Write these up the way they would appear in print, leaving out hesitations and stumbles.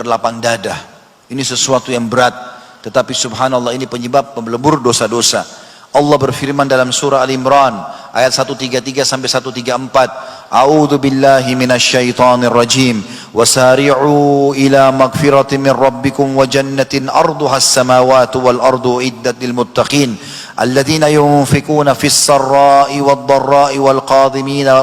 berlapang dada. Ini sesuatu yang berat, tetapi subhanallah ini penyebab pelebur dosa-dosa. Allah berfirman dalam surah Al-Imran ayat 133 sampai 134, A'udzu billahi minasyaitonir rajim, wasari'u ila magfiratin min rabbikum wa jannatin arduhas samawati wal ardu iddat lil muttaqin alladzina yunfikuna fis sarra'i wad dharra'i wal qadhimina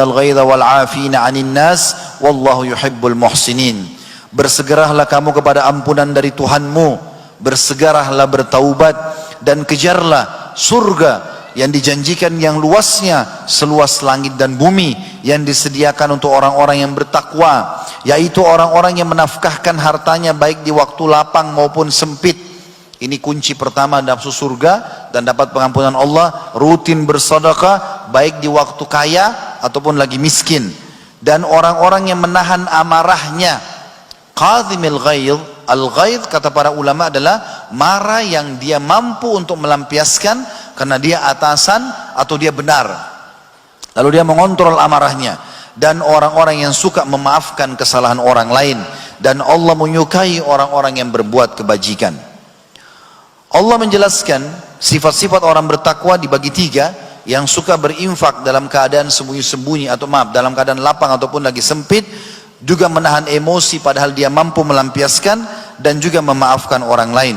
al ghaidha wal 'afina 'anil nas wallahu yuhibbul muhsinin. Bersegeralah kamu kepada ampunan dari Tuhanmu, bersegeralah bertaubat dan kejarlah surga yang dijanjikan yang luasnya seluas langit dan bumi, yang disediakan untuk orang-orang yang bertakwa, yaitu orang-orang yang menafkahkan hartanya baik di waktu lapang maupun sempit. Ini kunci pertama nafsu surga dan dapat pengampunan Allah. Rutin bersedekah baik di waktu kaya ataupun lagi miskin, dan orang-orang yang menahan amarahnya. Qadhimil ghaidh, al-ghaidh kata para ulama adalah marah yang dia mampu untuk melampiaskan karena dia atasan atau dia benar, lalu dia mengontrol amarahnya. Dan orang-orang yang suka memaafkan kesalahan orang lain, dan Allah menyukai orang-orang yang berbuat kebajikan. Allah menjelaskan sifat-sifat orang bertakwa dibagi tiga: yang suka berinfak dalam keadaan sembunyi-sembunyi, atau dalam keadaan lapang ataupun lagi sempit, juga menahan emosi padahal dia mampu melampiaskan, dan juga memaafkan orang lain.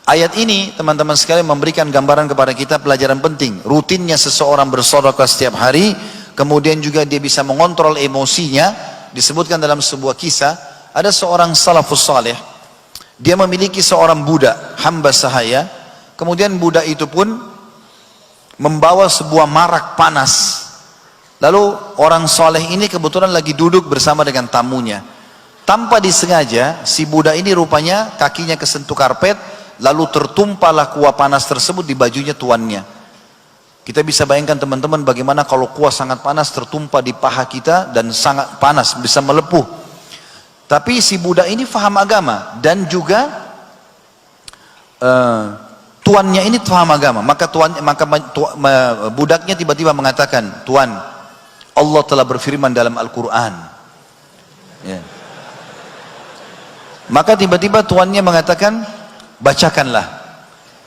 Ayat ini teman-teman sekalian memberikan gambaran kepada kita pelajaran penting. Rutinnya seseorang bersedekah setiap hari, kemudian juga dia bisa mengontrol emosinya. Disebutkan dalam sebuah kisah, ada seorang salafus saleh, dia memiliki seorang budak, hamba sahaya. Kemudian budak itu pun membawa sebuah marak panas. Lalu orang soleh ini kebetulan lagi duduk bersama dengan tamunya. Tanpa disengaja, si budak ini rupanya kakinya kesentuh karpet, lalu tertumpahlah kuah panas tersebut di bajunya tuannya. Kita bisa bayangkan teman-teman bagaimana kalau kuah sangat panas tertumpah di paha kita dan sangat panas, bisa melepuh. Tapi si budak ini faham agama, dan juga tuannya ini faham agama. Maka budaknya tiba-tiba mengatakan, "Tuan, Allah telah berfirman dalam Al-Quran." Ya. Maka tiba-tiba tuannya mengatakan, "Bacakanlah."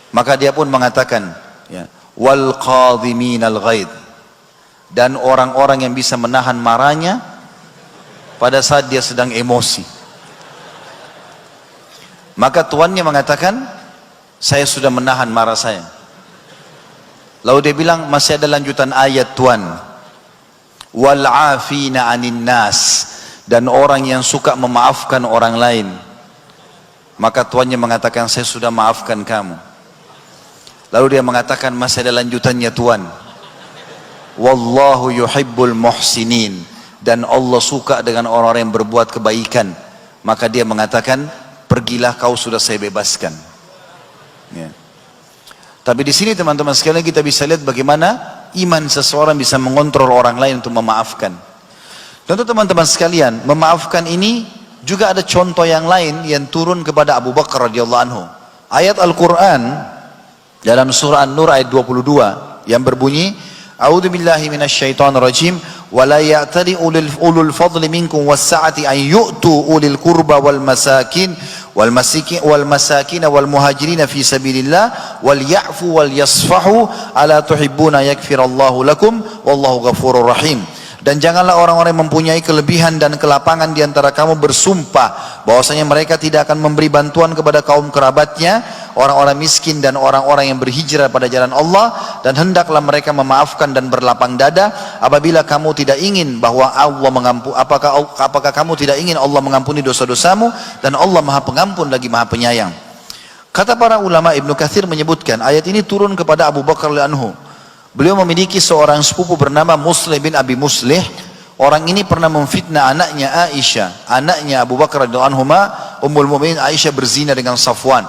Maka dia pun mengatakan, ya, "Wal qadhiminal ghaidh," dan orang-orang yang bisa menahan marahnya pada saat dia sedang emosi. Maka tuannya mengatakan, "Saya sudah menahan marah saya." Lalu dia bilang, "Masih ada lanjutan ayat, Tuan. Wal 'afina 'anin nas," dan orang yang suka memaafkan orang lain. Maka tuannya mengatakan, "Saya sudah maafkan kamu." Lalu dia mengatakan, "Masih ada lanjutannya, Tuan. Wallahu yuhibbul muhsinin," dan Allah suka dengan orang-orang yang berbuat kebaikan. Maka dia mengatakan, "Pergilah kau, sudah saya bebaskan." Ya. Tapi di sini teman-teman sekalian kita bisa lihat bagaimana iman seseorang bisa mengontrol orang lain untuk memaafkan. Tentu teman-teman sekalian, memaafkan ini juga ada contoh yang lain yang turun kepada Abu Bakar radhiyallahu anhu. Ayat Al-Quran dalam surah An-Nur ayat 22 yang berbunyi, "A'udzu billahi minasyaitonir rajim, wa la ya'tali ulul fadli minkum was-sa'ati an yu'tu ulil qurba wal masakin wal masakin wal muhajirin fi sabilillah wal ya'fu wal yasfahu ala tuhibbuna yaghfirallahu lakum wallahu ghafurur rahim." Dan janganlah orang-orang yang mempunyai kelebihan dan kelapangan di antara kamu bersumpah bahwasanya mereka tidak akan memberi bantuan kepada kaum kerabatnya, orang-orang miskin dan orang-orang yang berhijrah pada jalan Allah, dan hendaklah mereka memaafkan dan berlapang dada apabila kamu tidak ingin bahwa Allah mengampuni, apakah kamu tidak ingin Allah mengampuni dosa-dosamu, dan Allah Maha Pengampun lagi Maha Penyayang. Kata para ulama, Ibnu Katsir menyebutkan ayat ini turun kepada Abu Bakar radhiyallahu anhu. Beliau memiliki seorang sepupu bernama Muslih bin Abi Muslih. Orang ini pernah memfitnah anaknya Aisyah, anaknya Abu Bakar radhiyallahu anhu, Ummul Mukminin Aisyah berzina dengan Safwan.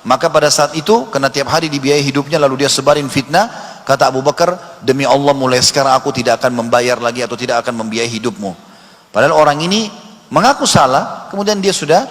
Maka pada saat itu, karena tiap hari dibiayai hidupnya lalu dia sebarin fitnah, kata Abu Bakar, "Demi Allah mulai sekarang aku tidak akan membayar lagi atau tidak akan membiayai hidupmu." Padahal orang ini mengaku salah, kemudian dia sudah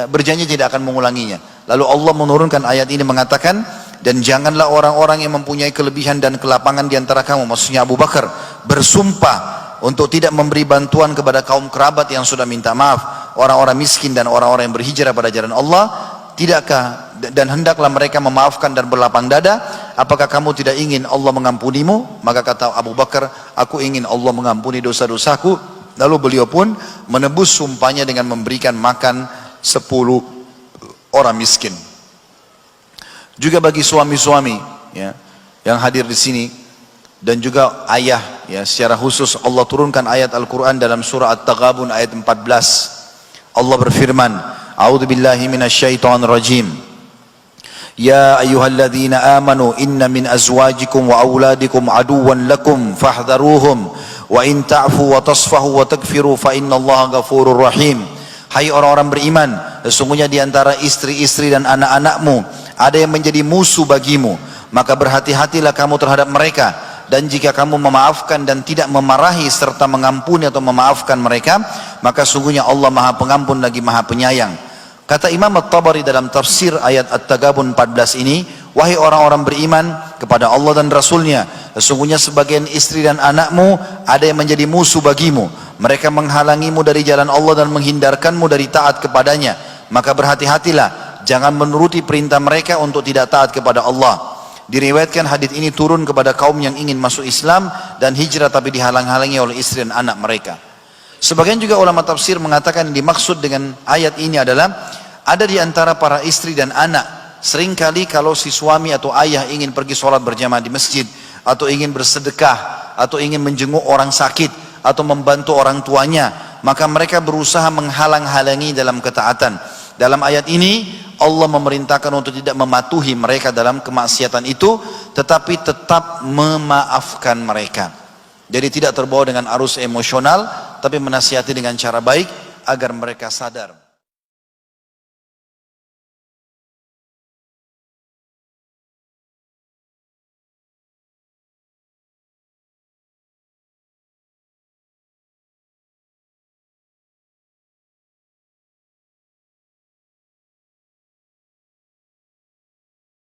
berjanji tidak akan mengulanginya. Lalu Allah menurunkan ayat ini mengatakan, "Dan janganlah orang-orang yang mempunyai kelebihan dan kelapangan di antara kamu," maksudnya Abu Bakar, "bersumpah untuk tidak memberi bantuan kepada kaum kerabat yang sudah minta maaf, orang-orang miskin dan orang-orang yang berhijrah pada jalan Allah? Tidakkah dan hendaklah mereka memaafkan dan berlapang dada? Apakah kamu tidak ingin Allah mengampunimu? Maka kata Abu Bakar, aku ingin Allah mengampuni dosa-dosaku. Lalu beliau pun menebus sumpahnya dengan memberikan makan 10 orang miskin. Juga bagi suami-suami ya, yang hadir di sini dan juga ayah ya, secara khusus Allah turunkan ayat Al-Quran dalam surah At-Taghabun ayat 14. Allah berfirman, A'udzu billahi minasyaitonir rajim. Ya ayyuhalladzina amanu inna min azwajikum wa auladikum aduwwan lakum fahdharuhum wa in ta'fu wa tasfahu wa takfiru fa innallaha ghafurur rahim. Hai orang-orang beriman, sesungguhnya di antara istri-istri dan anak-anakmu ada yang menjadi musuh bagimu, maka berhati-hatilah kamu terhadap mereka, dan jika kamu memaafkan dan tidak memarahi serta mengampuni atau memaafkan mereka, maka sungguhnya Allah Maha Pengampun lagi Maha Penyayang. Kata Imam At-Tabari dalam tafsir ayat At-Taghabun 14 ini, wahai orang-orang beriman kepada Allah dan Rasulnya, sesungguhnya sebagian istri dan anakmu ada yang menjadi musuh bagimu, mereka menghalangimu dari jalan Allah dan menghindarkanmu dari taat kepadanya, maka berhati-hatilah, jangan menuruti perintah mereka untuk tidak taat kepada Allah. Diriwayatkan hadis ini turun kepada kaum yang ingin masuk Islam dan hijrah tapi dihalang-halangi oleh istri dan anak mereka. Sebagian juga ulama tafsir mengatakan yang dimaksud dengan ayat ini adalah ada di antara para istri dan anak, seringkali kalau si suami atau ayah ingin pergi sholat berjamaah di masjid, atau ingin bersedekah, atau ingin menjenguk orang sakit, atau membantu orang tuanya, maka mereka berusaha menghalang-halangi dalam ketaatan. Dalam ayat ini Allah memerintahkan untuk tidak mematuhi mereka dalam kemaksiatan itu, tetapi tetap memaafkan mereka. Jadi tidak terbawa dengan arus emosional, tapi menasihati dengan cara baik agar mereka sadar.